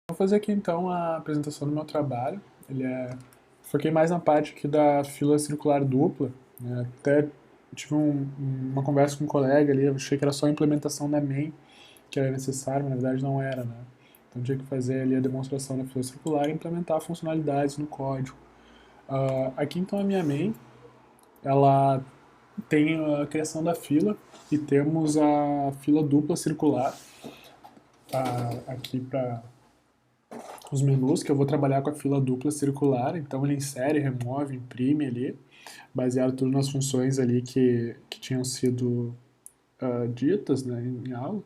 Vou fazer aqui então a apresentação do meu trabalho. Foquei mais na parte aqui da fila circular dupla, né? Até tive uma conversa com um colega ali, eu achei que era só a implementação da main que era necessário, mas na verdade não era, né? Então tinha que fazer ali a demonstração da fila circular e implementar funcionalidades no código. Aqui então a minha main, ela tem a criação da fila e temos a fila dupla circular aqui para os menus, que eu vou trabalhar com a fila dupla circular, então ele insere, remove, imprime ali, baseado tudo nas funções ali que tinham sido ditas, né, em aula.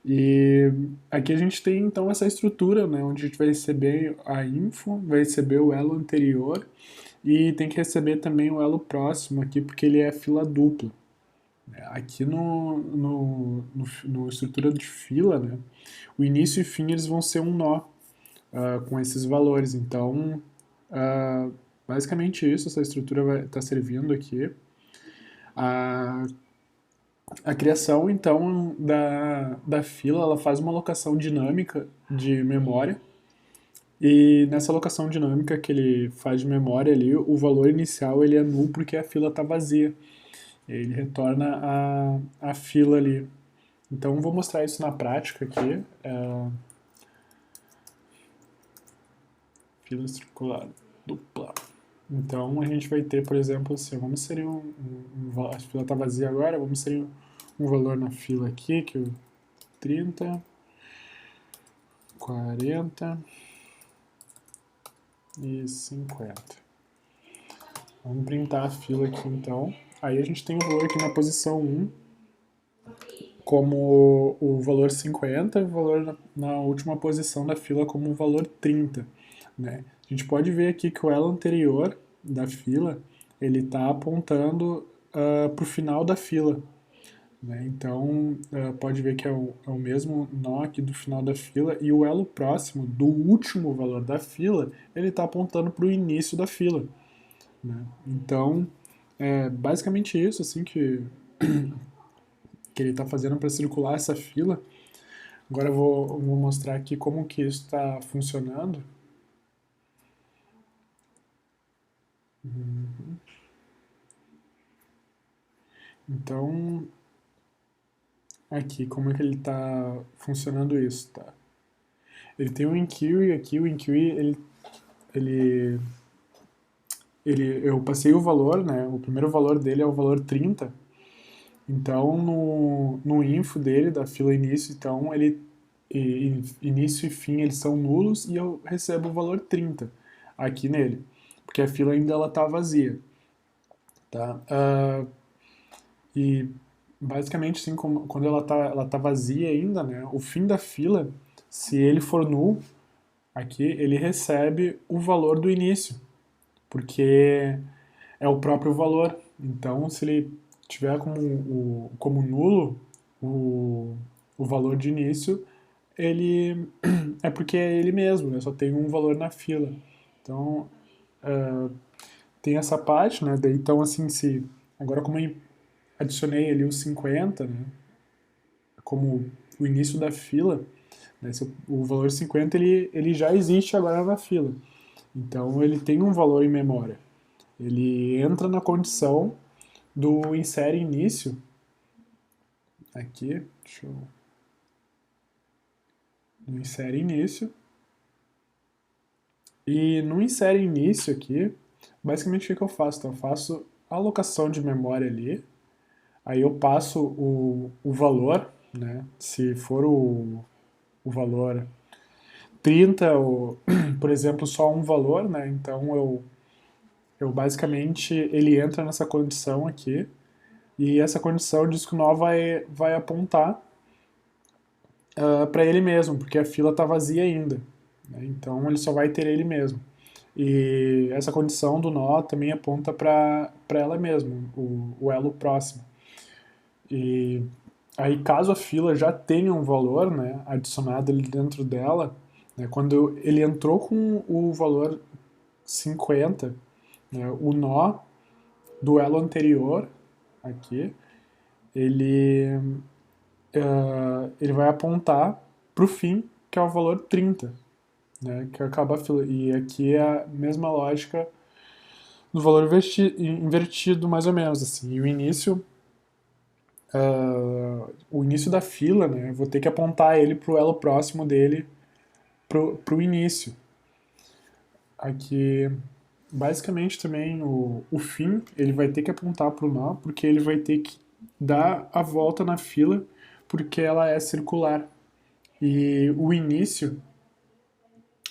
E aqui a gente tem então essa estrutura, né, onde a gente vai receber a info, vai receber o elo anterior e tem que receber também o elo próximo aqui, porque ele é fila dupla. Aqui no estrutura de fila, né, o início e fim eles vão ser um nó com esses valores. Então, basicamente isso, essa estrutura vai estar servindo aqui. A, a criação, então, da fila, ela faz uma alocação dinâmica de memória, e nessa alocação dinâmica que ele faz de memória ali, o valor inicial ele é nulo porque a fila está vazia. Ele retorna a fila ali. Então, vou mostrar isso na prática aqui. Fila circular dupla. Então a gente vai ter, por exemplo, assim, vamos inserir a fila está vazia agora, vamos inserir um valor na fila aqui, que é o 30, 40 e 50. Vamos printar a fila aqui então. Aí a gente tem o valor aqui na posição 1 como o valor 50 e o valor na última posição da fila como o valor 30. Né? A gente pode ver aqui que o elo anterior da fila ele está apontando para o final da fila. Né? Então, pode ver que é o mesmo nó aqui do final da fila e o elo próximo do último valor da fila ele está apontando para o início da fila. Né? Então, é basicamente isso assim que ele está fazendo para circular essa fila. Agora eu vou mostrar aqui como que isso está funcionando. Então, aqui, como é que ele está funcionando isso, tá? Ele tem um inquiry aqui, o inquiry, ele, eu passei o valor, né? O primeiro valor dele é o valor 30. Então, no info dele, da fila início, então, início e fim, eles são nulos e eu recebo o valor 30 aqui nele, porque a fila ainda ela tá vazia, tá? E basicamente, assim, quando ela tá vazia ainda, né? O fim da fila, se ele for null, aqui ele recebe o valor do início, porque é o próprio valor. Então, se ele tiver como nulo o valor de início, ele é porque é ele mesmo, né? Só tem um valor na fila. Então, tem essa parte, né? Daí, então, assim, se agora como eu adicionei ali os 50, né? Como o início da fila, né? O valor 50 ele já existe agora na fila. Então, ele tem um valor em memória. Ele entra na condição do insere início. Aqui, deixa eu. No insere início. E no insere início aqui, basicamente o que eu faço? Então, eu faço a alocação de memória ali. Aí eu passo o valor, né? Se for o valor 30, ou, por exemplo, só um valor, né? Então eu basicamente ele entra nessa condição aqui. E essa condição diz que o nó vai apontar para ele mesmo, porque a fila está vazia ainda. Né? Então ele só vai ter ele mesmo. E essa condição do nó também aponta para ela mesma, o elo próximo. E aí, caso a fila já tenha um valor, né, adicionado ali dentro dela, né, quando ele entrou com o valor 50, né, o nó do elo anterior, aqui, ele vai apontar para o fim, que é o valor 30. né, que acaba a fila. E aqui é a mesma lógica do valor invertido, mais ou menos, assim. E o início da fila, né, eu vou ter que apontar ele para o elo próximo dele, para o início. Aqui, basicamente também o fim, ele vai ter que apontar para o nó, porque ele vai ter que dar a volta na fila, porque ela é circular. E o início,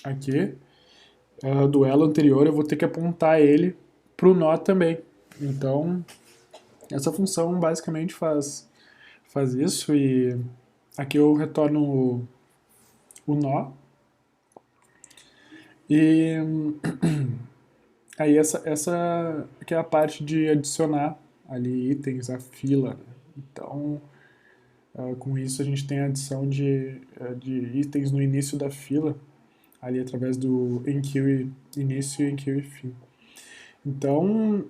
aqui, do elo anterior, eu vou ter que apontar ele para o nó também. Então, essa função basicamente faz isso, e aqui eu retorno o nó. E aí essa que é a parte de adicionar ali itens à fila, né? Então, com isso a gente tem a adição de itens no início da fila, ali através do enqueue início e enqueue fim. Então,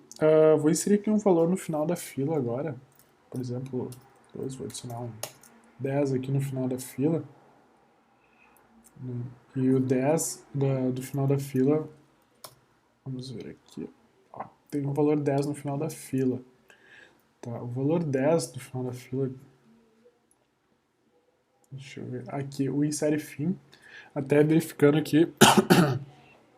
vou inserir aqui um valor no final da fila agora. Por exemplo, vou adicionar um 10 aqui no final da fila. E o 10 do final da fila, vamos ver aqui, ó, tem um valor 10 no final da fila. Tá, o valor 10 do final da fila, deixa eu ver, aqui, o insere fim, até verificando aqui,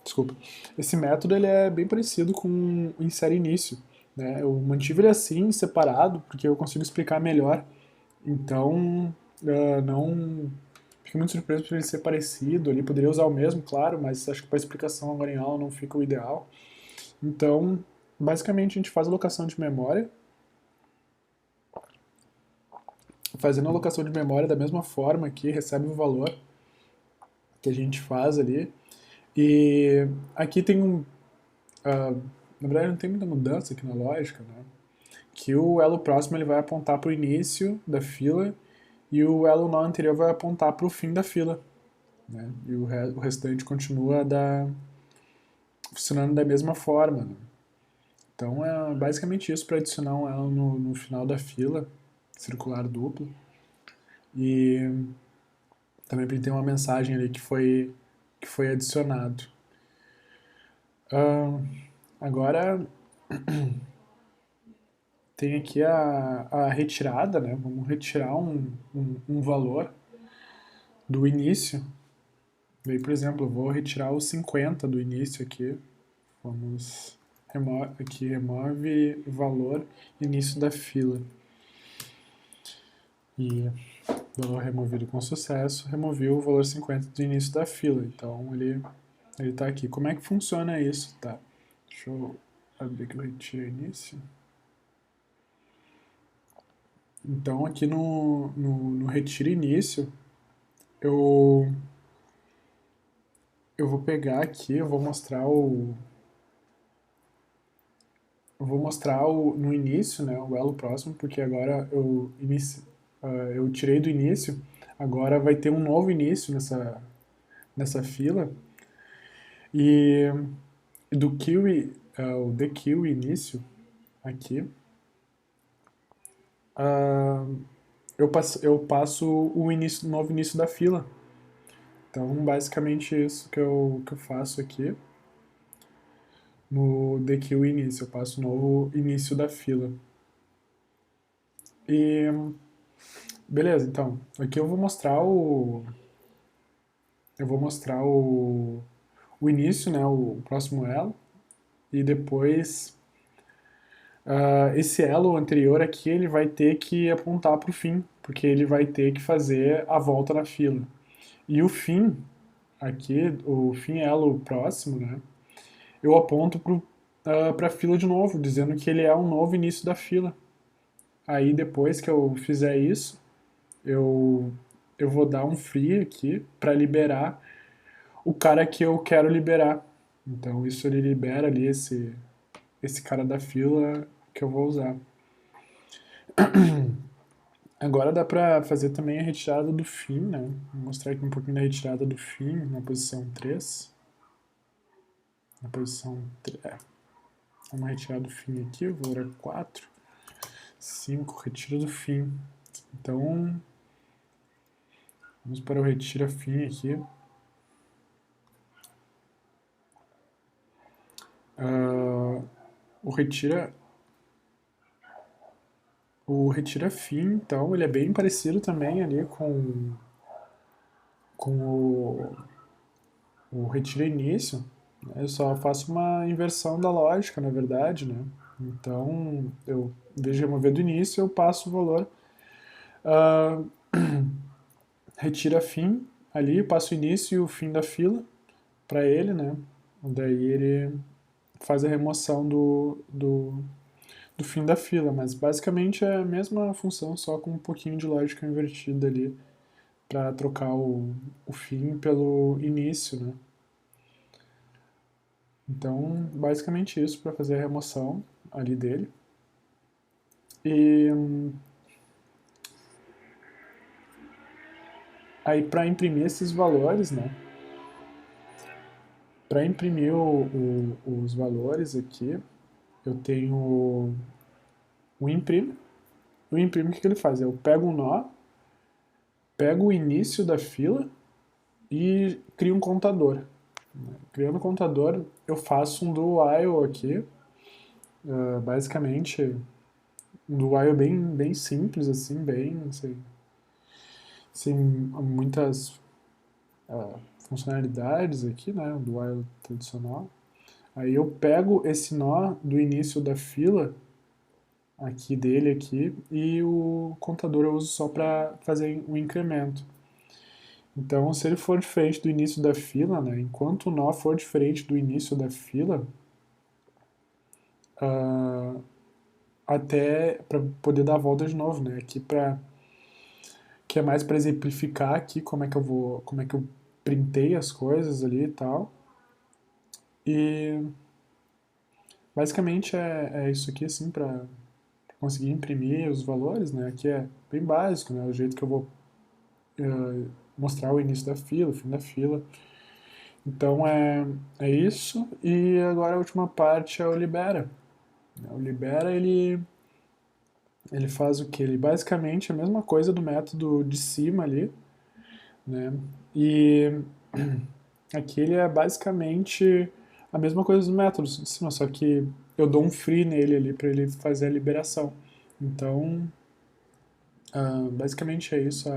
desculpa, esse método ele é bem parecido com o insere início, né? Eu mantive ele assim, separado, porque eu consigo explicar melhor, então não fiquei muito surpreso por ele ser parecido, ele poderia usar o mesmo, claro, mas acho que para explicação agora em aula não fica o ideal. Então, basicamente a gente faz alocação de memória, fazendo a alocação de memória da mesma forma aqui, recebe o valor que a gente faz ali. E aqui tem na verdade não tem muita mudança aqui na lógica, né? Que o elo próximo ele vai apontar para o início da fila e o elo nó anterior vai apontar para o fim da fila, né? E o restante continua funcionando da mesma forma, né? Então é basicamente isso para adicionar um elo no final da fila circular duplo. E também printei uma mensagem ali que foi adicionado. Ah, agora tem aqui a retirada, né? Vamos retirar um valor do início. Daí, por exemplo, eu vou retirar o 50 do início aqui. Vamos aqui remove valor início da fila. E valor removido com sucesso, removeu o valor 50 do início da fila. Então ele está aqui. Como é que funciona isso? Tá. Deixa eu abrir aqui o retiro início. Então aqui no retiro início, eu, eu vou pegar aqui, eu vou mostrar no início, né, o elo próximo, porque agora eu tirei do início, agora vai ter um novo início nessa fila. E do kiwi, o the kiwi início aqui, eu passo o novo início da fila. Então, basicamente isso que eu faço aqui no the kiwi início, eu passo o novo início da fila. E beleza, então, aqui eu vou mostrar o início, né, o próximo elo, e depois esse elo anterior aqui ele vai ter que apontar para o fim, porque ele vai ter que fazer a volta na fila. E o fim, aqui, o fim elo próximo, né, eu aponto para a fila de novo, dizendo que ele é um novo início da fila. Aí depois que eu fizer isso, eu, eu vou dar um free aqui para liberar o cara que eu quero liberar. Então isso ele libera ali esse cara da fila que eu vou usar. Agora dá pra fazer também a retirada do fim, né? Vou mostrar aqui um pouquinho da retirada do fim na posição 3. Na posição 3. Vamos retirar do fim aqui, o valor é 4. 5, retira do fim. Então, vamos para o retira fim aqui. Ah, o retira, o retira fim, então, ele é bem parecido também ali com o retira início, né? Eu só faço uma inversão da lógica, na verdade, né? Então, eu, em vez de remover do início, eu passo o valor, ah, retira fim ali, passo o início e o fim da fila para ele, né? Daí ele faz a remoção do fim da fila, mas basicamente é a mesma função, só com um pouquinho de lógica invertida ali para trocar o fim pelo início, né? Então, basicamente isso para fazer a remoção ali dele. E aí para imprimir esses valores, né? Para imprimir os valores aqui, eu tenho o imprime. O imprime, o que ele faz? Eu pego um nó, pego o início da fila e crio um contador. Criando um contador, eu faço um do while aqui, basicamente um do while bem simples, assim, bem sem muitas funcionalidades aqui, né, do while tradicional. Aí eu pego esse nó do início da fila aqui dele aqui e o contador eu uso só para fazer um incremento. Então, se ele for diferente do início da fila, né, enquanto o nó for diferente do início da fila, ah, até para poder dar a volta de novo, né? Aqui para que é mais para exemplificar aqui como é que eu printei as coisas ali e tal. E basicamente é isso aqui assim para conseguir imprimir os valores, né? Aqui é bem básico, né? O jeito que eu vou mostrar o início da fila, o fim da fila. Então é isso. E agora a última parte é o libera. O libera ele faz o que? Ele basicamente é a mesma coisa do método de cima ali, né? E aqui ele é basicamente a mesma coisa dos métodos de cima, só que eu dou um free nele ali para ele fazer a liberação. Então, basicamente é isso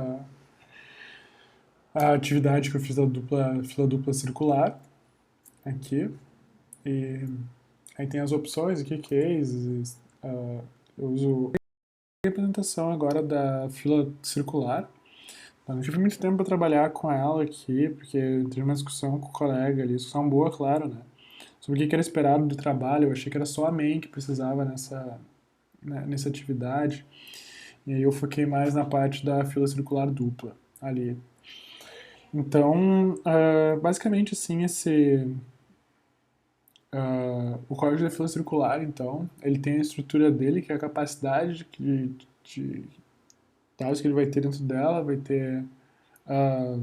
a atividade que eu fiz da fila dupla circular aqui. E aí tem as opções aqui, cases, eu uso a representação agora da fila circular. Eu não tive muito tempo para trabalhar com ela aqui, porque eu entrei numa discussão com o colega ali, discussão boa, claro, né? Sobre o que era esperado do trabalho, eu achei que era só a main que precisava nessa atividade, e aí eu foquei mais na parte da fila circular dupla ali. Então, basicamente assim, o código da fila circular, então, ele tem a estrutura dele, que é a capacidade de dados que ele vai ter dentro dela, vai ter uh,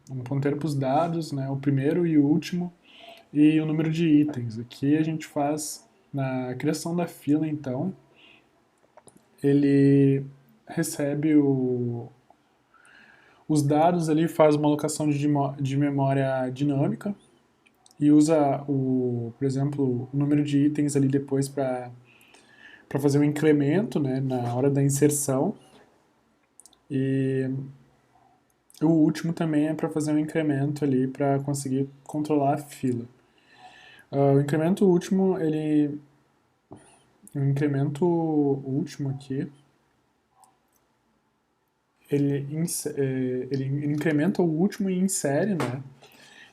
um ponteiro para os dados, né, o primeiro e o último, e o número de itens. Aqui a gente faz, na criação da fila, então, ele recebe os dados ali, faz uma alocação de memória dinâmica e usa, por exemplo, o número de itens ali depois para fazer um incremento, né, na hora da inserção. E o último também é para fazer um incremento ali para conseguir controlar a fila. O incremento último, o incremento último aqui, ele incrementa o último e insere, né?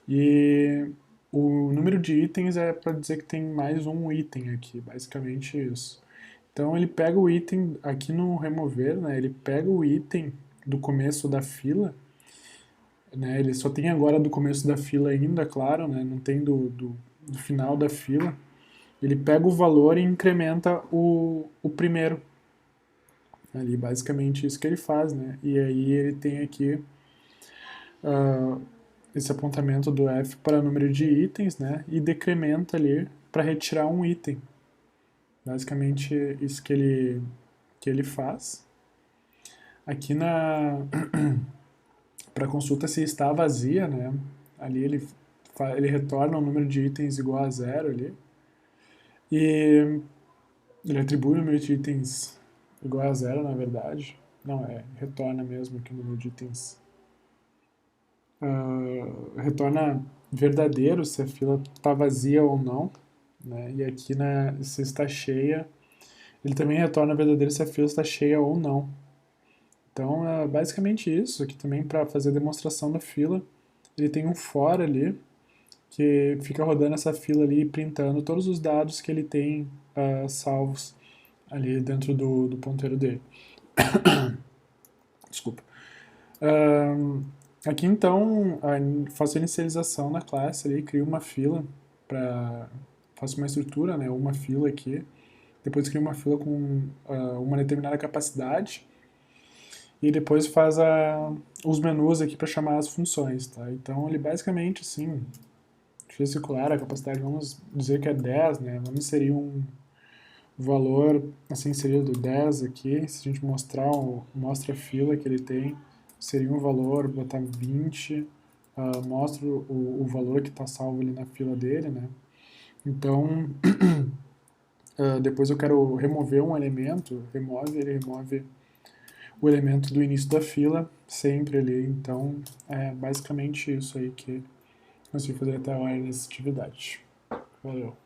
E o número de itens é para dizer que tem mais um item aqui, basicamente isso. Então ele pega o item aqui no remover, né? Ele pega o item do começo da fila, né? Ele só tem agora do começo da fila ainda, claro, né? Não tem do final da fila. Ele pega o valor e incrementa o primeiro. Ali, basicamente isso que ele faz, né? E aí ele tem aqui uh, esse apontamento do F para número de itens, né? E decrementa ali para retirar um item. Basicamente isso que ele faz. Aqui para consulta se está vazia, né? Ali ele ele retorna um número de itens igual a zero ali, e ele atribui o número de itens igual a zero, na verdade. Não, retorna mesmo aqui o número de itens. Retorna verdadeiro se a fila está vazia ou não, né? E aqui se está cheia, ele também retorna verdadeiro se a fila está cheia ou não. Então é basicamente isso. Aqui também para fazer a demonstração da fila, ele tem um for ali que fica rodando essa fila ali e printando todos os dados que ele tem salvos ali dentro do ponteiro dele. Desculpa. Aqui então, faço a inicialização na classe ali, crio uma fila faço uma estrutura, né, uma fila aqui, depois crio uma fila com uma determinada capacidade e depois faz os menus aqui para chamar as funções, tá? Então ele basicamente assim, fila circular, a capacidade, vamos dizer que é 10, né? Vamos inserir um valor assim inserido 10 aqui, se a gente mostra a fila que ele tem, seria um valor, botar 20, mostra o valor que está salvo ali na fila dele, né? Então, depois eu quero remover um elemento, ele remove o elemento do início da fila, sempre ali. Então, é basicamente isso aí que nós vamos fazer até agora nessa atividade. Valeu!